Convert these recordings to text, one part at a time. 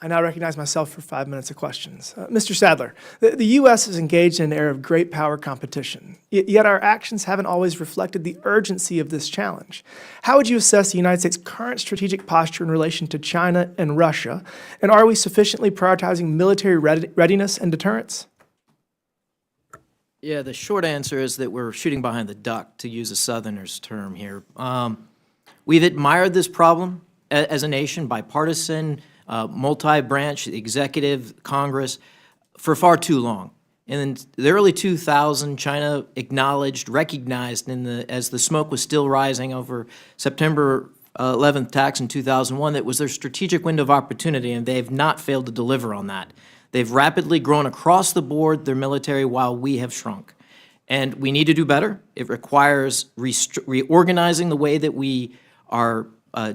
I now recognize myself for 5 minutes of questions. Mr. Sadler, the U.S. is engaged in an era of great power competition, yet our actions haven't always reflected the urgency of this challenge. How would you assess the United States' current strategic posture in relation to China and Russia, and are we sufficiently prioritizing military readiness and deterrence? Yeah, the short answer is that we're shooting behind the duck, to use a Southerner's term here. We've admired this problem as a nation, bipartisan, multi-branch, executive, Congress, for far too long. In the early 2000s, China acknowledged, recognized as the smoke was still rising over September 11th attacks in 2001, that was their strategic window of opportunity, and they've not failed to deliver on that. They've rapidly grown across the board their military while we have shrunk. And we need to do better. It requires reorganizing the way that we are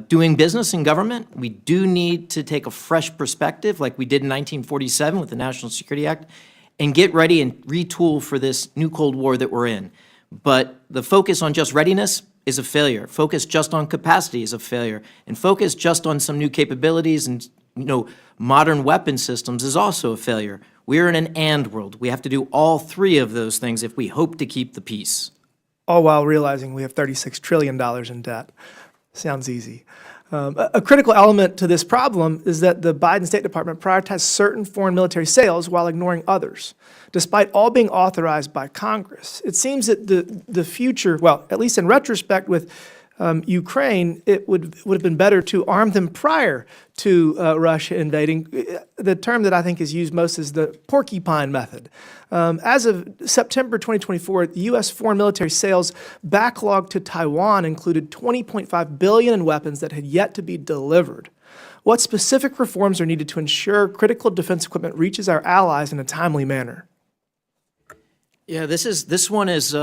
doing business in government. We do need to take a fresh perspective, like we did in 1947 with the National Security Act, and get ready and retool for this new Cold War that we're in. But the focus on just readiness is a failure. Focus just on capacity is a failure. And focus just on some new capabilities and modern weapon systems is also a failure. We're in an and world. We have to do all three of those things if we hope to keep the peace. All while realizing we have $36 trillion in debt. Sounds easy. A critical element to this problem is that the Biden State Department prioritized certain foreign military sales while ignoring others, despite all being authorized by Congress. It seems that the future, well, at least in retrospect with Ukraine, it would have been better to arm them prior to Russia invading. The term that I think is used most is the porcupine method. As of September 2024, the U.S. foreign military sales backlog to Taiwan included $20.5 billion in weapons that had yet to be delivered. What specific reforms are needed to ensure critical defense equipment reaches our allies in a timely manner? Yeah, this one is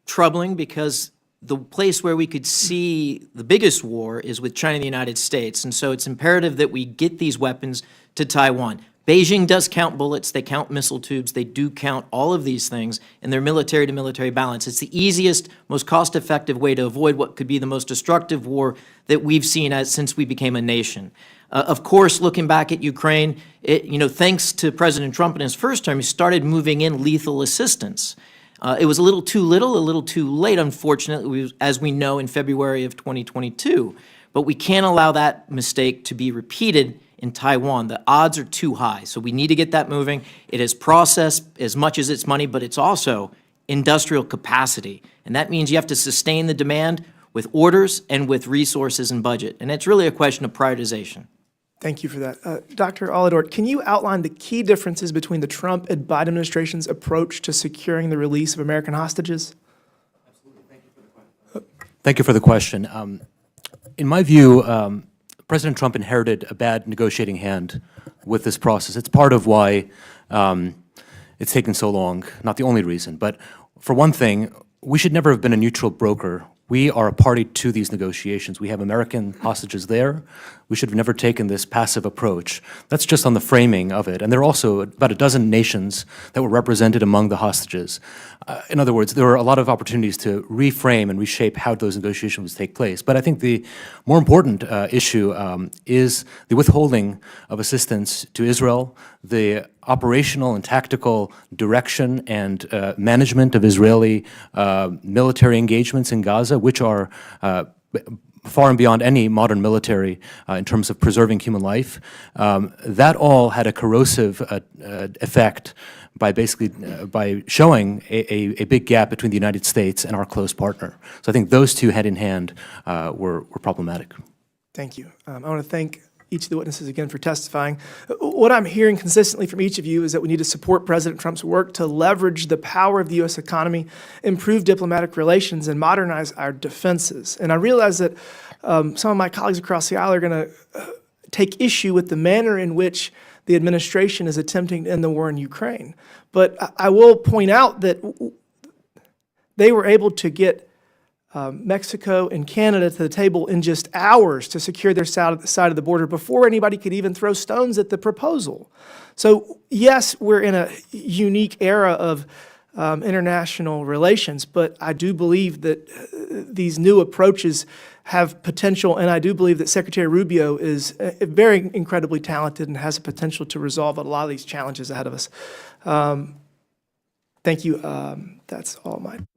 troubling because the place where we could see the biggest war is with China and the United States, and so it's imperative that we get these weapons to Taiwan. Beijing does count bullets, they count missile tubes, they do count all of these things in their military-to-military balance. It's the easiest, most cost-effective way to avoid what could be the most destructive war that we've seen since we became a nation. Of course, looking back at Ukraine, thanks to President Trump in his first term, he started moving in lethal assistance. It was a little too little, a little too late, unfortunately, as we know, in February of 2022. But we can't allow that mistake to be repeated in Taiwan. The odds are too high, so we need to get that moving. It is process as much as it's money, but it's also industrial capacity. And that means you have to sustain the demand with orders and with resources and budget. And it's really a question of prioritization. Thank you for that. Dr. Olidort, can you outline the key differences between the Trump and Biden administration's approach to securing the release of American hostages? Absolutely. Thank you for the question. Thank you for the question. In my view, President Trump inherited a bad negotiating hand with this process. It's part of why it's taken so long, not the only reason. But for one thing, we should never have been a neutral broker. We are a party to these negotiations. We have American hostages there. We should have never taken this passive approach. That's just on the framing of it. And there are also about a dozen nations that were represented among the hostages. In other words, there were a lot of opportunities to reframe and reshape how those negotiations would take place. But I think the more important issue is the withholding of assistance to Israel, the operational and tactical direction and management of Israeli military engagements in Gaza, which are far and beyond any modern military in terms of preserving human life. That all had a corrosive effect by by showing a big gap between the United States and our close partner. So I think those two hand in hand were problematic. Thank you. I want to thank each of the witnesses again for testifying. What I'm hearing consistently from each of you is that we need to support President Trump's work to leverage the power of the U.S. economy, improve diplomatic relations, and modernize our defenses. And I realize that some of my colleagues across the aisle are going to take issue with the manner in which the administration is attempting to end the war in Ukraine. But I will point out that they were able to get Mexico and Canada to the table in just hours to secure their side of the border before anybody could even throw stones at the proposal. So yes, we're in a unique era of international relations, but I do believe that these new approaches have potential, and I do believe that Secretary Rubio is very incredibly talented and has the potential to resolve a lot of these challenges ahead of us. Thank you. That's all mine.